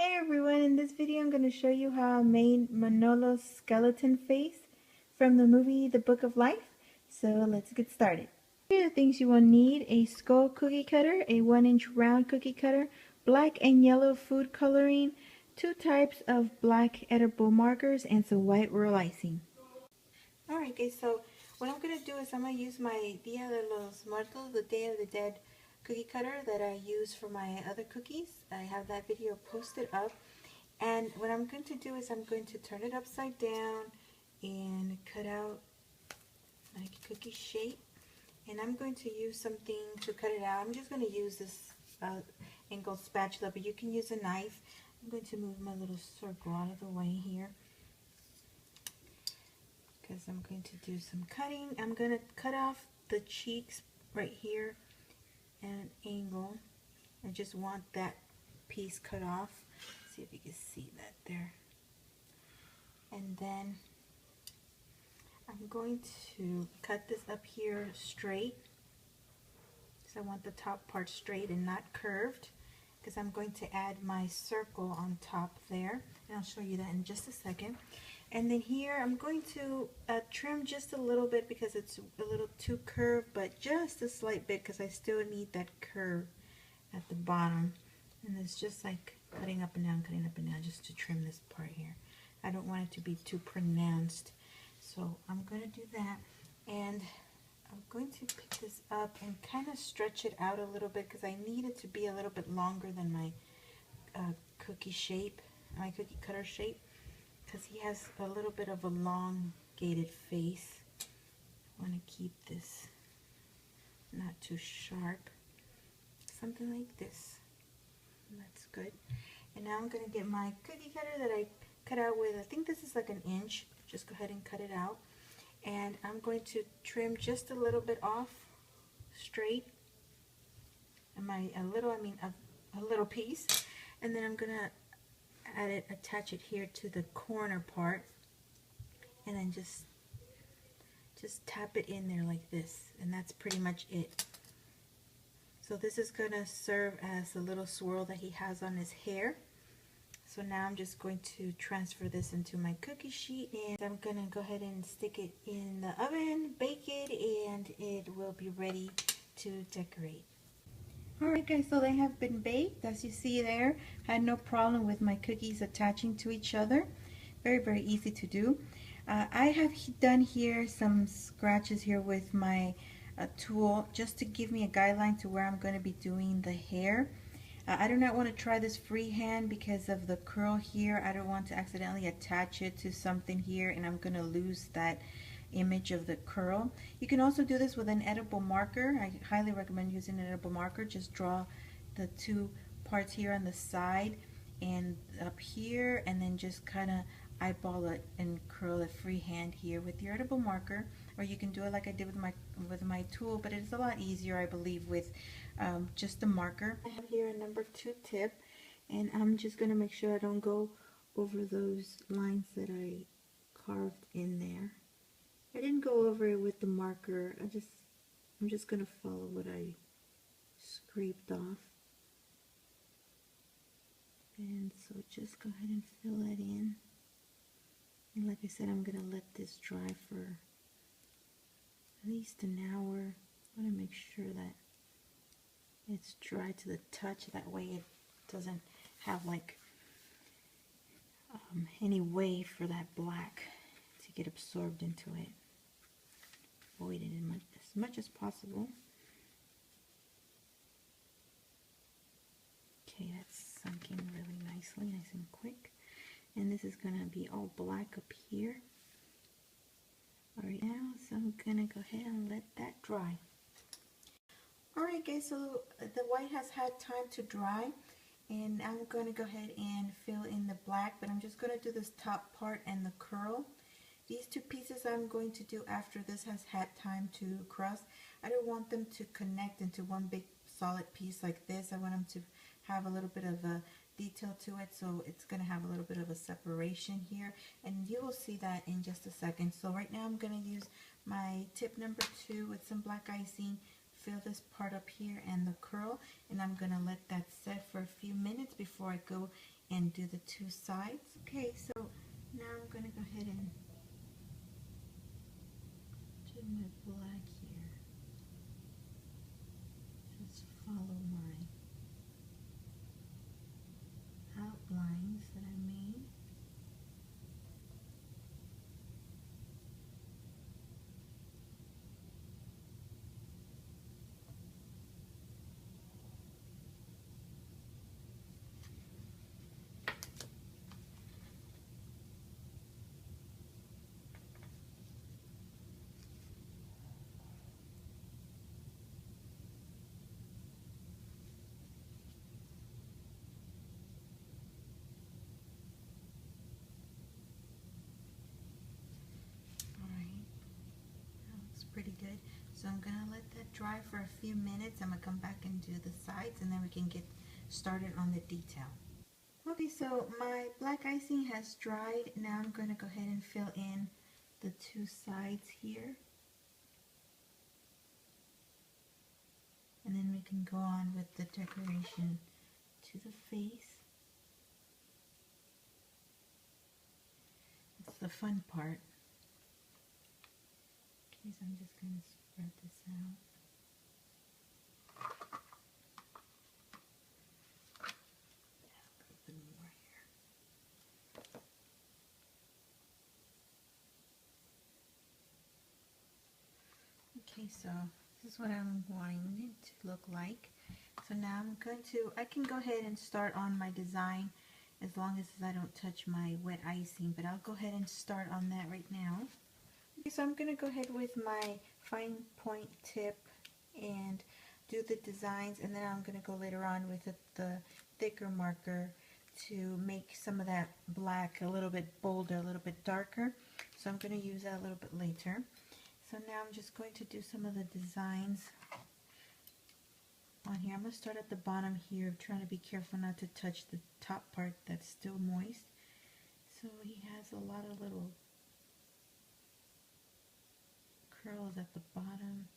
Hi everyone, in this video I'm going to show you how I made Manolo's skeleton face from the movie The Book of Life. So let's get started. Here are the things you will need: a skull cookie cutter, a 1-inch round cookie cutter, black and yellow food coloring, 2 types of black edible markers, and some white royal icing. Alright guys, so what I'm going to do is I'm going to use my Dia de los Muertos, the Day of the Dead cookie cutter that I use for my other cookies. I have that video posted up. And what I'm going to do is I'm going to turn it upside down and cut out my cookie shape. And I'm going to use something to cut it out. I'm just going to use this angled spatula, but you can use a knife. I'm going to move my little circle out of the way here, because I'm going to do some cutting. I'm going to cut off the cheeks right here at an angle. I just want that piece cut off. See if you can see that there. And then I'm going to cut this up here straight, because I want the top part straight and not curved, because I'm going to add my circle on top there, and I'll show you that in just a second. And then here I'm going to trim just a little bit, because it's a little too curved, but just a slight bit, because I still need that curve at the bottom. And it's just like cutting up and down, just to trim this part here. I don't want it to be too pronounced. So I'm going to do that, and I'm going to pick this up and kind of stretch it out a little bit, because I need it to be a little bit longer than my cookie shape, my cookie cutter shape, because he has a little bit of a elongated face. I want to keep this not too sharp, something like this. That's good. And now I'm going to get my cookie cutter that I cut out with, I think this is like 1 inch. Just go ahead and cut it out. And I'm going to trim just a little bit off straight. And a little piece. And then I'm going to attach it here to the corner part. And then just tap it in there like this. And that's pretty much it. So this is going to serve as the little swirl that he has on his hair. So now I'm just going to transfer this into my cookie sheet, and I'm going to go ahead and stick it in the oven, bake it, and it will be ready to decorate. Alright guys, so they have been baked. As you see there, I had no problem with my cookies attaching to each other. Very easy to do. I have done here some scratches here with my tool, just to give me a guideline to where I'm going to be doing the hair. I do not want to try this freehand because of the curl here. I don't want to accidentally attach it to something here and I'm going to lose that image of the curl. You can also do this with an edible marker. I highly recommend using an edible marker. Just draw the 2 parts here on the side and up here, and then just kind of eyeball it and curl it freehand here with your edible marker. Or you can do it like I did with my tool, but it's a lot easier, I believe, with just a marker. I have here a number 2 tip, and I'm just going to make sure I don't go over those lines that I carved in there. I didn't go over it with the marker. I'm just going to follow what I scraped off. And so just go ahead and fill that in. And like I said, I'm going to let this dry for at least an hour. I want to make sure that it's dry to the touch. That way it doesn't have like any way for that black to get absorbed into it. Avoid it as much as possible. Okay, that's sunk in really nicely, nice and quick. And this is going to be all black up here. Alright, now, so I'm going to go ahead and let that dry. Alright guys, so the white has had time to dry, and I'm going to go ahead and fill in the black, but I'm just going to do this top part and the curl. These 2 pieces I'm going to do after this has had time to crust. I don't want them to connect into one big solid piece like this. I want them to have a little bit of a detail to it, so it's going to have a little bit of a separation here, and you will see that in just a second. So right now I'm going to use my tip number 2 with some black icing, fill this part up here and the curl, and I'm going to let that set for a few minutes before I go and do the two sides. Okay, so now I'm going to go ahead and do my black here. Just follow my outlines that I made. Pretty good. So I'm gonna let that dry for a few minutes. I'm gonna come back and do the sides, and then we can get started on the detail. Okay, so my black icing has dried. Now I'm gonna go ahead and fill in the two sides here, and then we can go on with the decoration to the face. It's the fun part. Okay, so I'm just going to spread this out. A little bit more here. Okay, so this is what I'm wanting it to look like. So now I'm going to, I can go ahead and start on my design as long as I don't touch my wet icing, but I'll go ahead and start on that right now. Okay, so I'm going to go ahead with my fine point tip and do the designs, and then I'm going to go later on with the thicker marker to make some of that black a little bit bolder, a little bit darker. So I'm going to use that a little bit later. So now I'm just going to do some of the designs on here. I'm going to start at the bottom here, trying to be careful not to touch the top part that's still moist. So he has a lot of little curls at the bottom.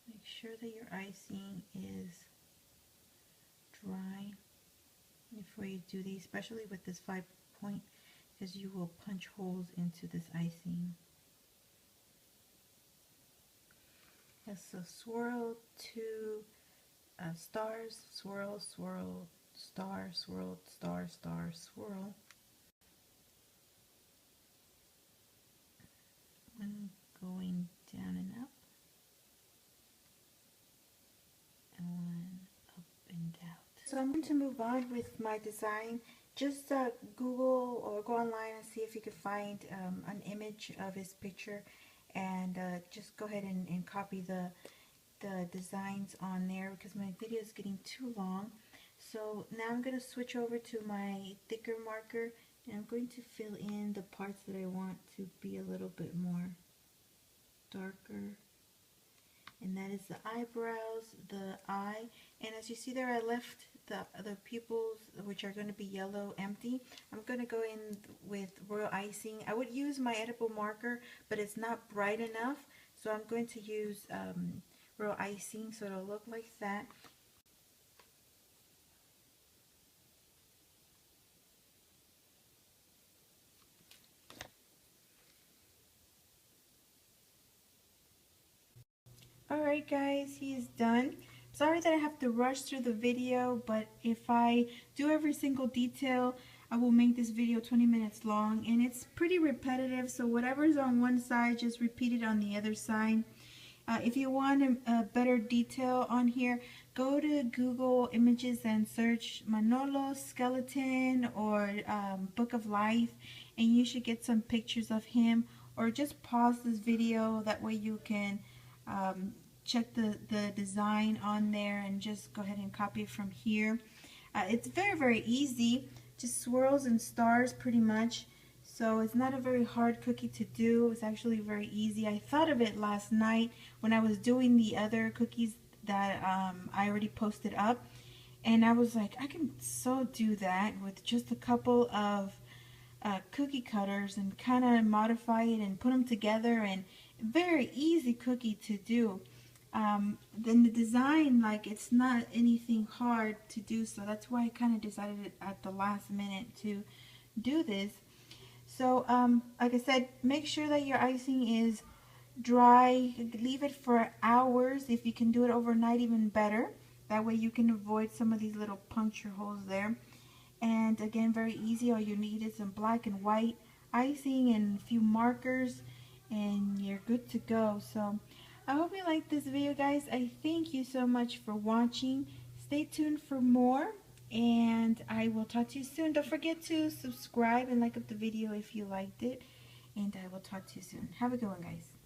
Make sure that your icing is dry before you do these, especially with this 5-point, because you will punch holes into this icing. Yes, so swirl two stars, swirl, swirl, star, swirl, star, star, swirl. One going down and up, and one up and out. So I'm going to move on with my design. Just Google or go online and see if you can find an image of his picture, and just go ahead and copy the designs on there, because my video is getting too long. So now I'm going to switch over to my thicker marker, and I'm going to fill in the parts that I want to be a little bit more darker. And that is the eyebrows, the eye, and as you see there, I left the pupils, which are going to be yellow, empty. I'm going to go in with royal icing. I would use my edible marker, but it's not bright enough, so I'm going to use royal icing, so it'll look like that. Alright guys, he's done. Sorry that I have to rush through the video, but if I do every single detail, I will make this video 20 minutes long, and it's pretty repetitive, so whatever's on one side, just repeat it on the other side. If you want a better detail on here, go to Google Images and search Manolo skeleton or Book of Life, and you should get some pictures of him, or just pause this video, that way you can check the design on there and just go ahead and copy it from here. It's very easy, just swirls and stars pretty much, so it's not a very hard cookie to do. It's actually very easy. I thought of it last night when I was doing the other cookies that I already posted up, and I was like, I can so do that with just a couple of cookie cutters and kind of modify it and put them together, and very easy cookie to do. Then the design, like, it's not anything hard to do, so that's why I kind of decided at the last minute to do this. So like I said, make sure that your icing is dry. Leave it for hours. If you can do it overnight, even better. That way you can avoid some of these little puncture holes there. And again, very easy. All you need is some black and white icing and a few markers, and you're good to go. So I hope you liked this video, guys. I thank you so much for watching. Stay tuned for more, and I will talk to you soon. Don't forget to subscribe and like up the video if you liked it, and I will talk to you soon. Have a good one, guys.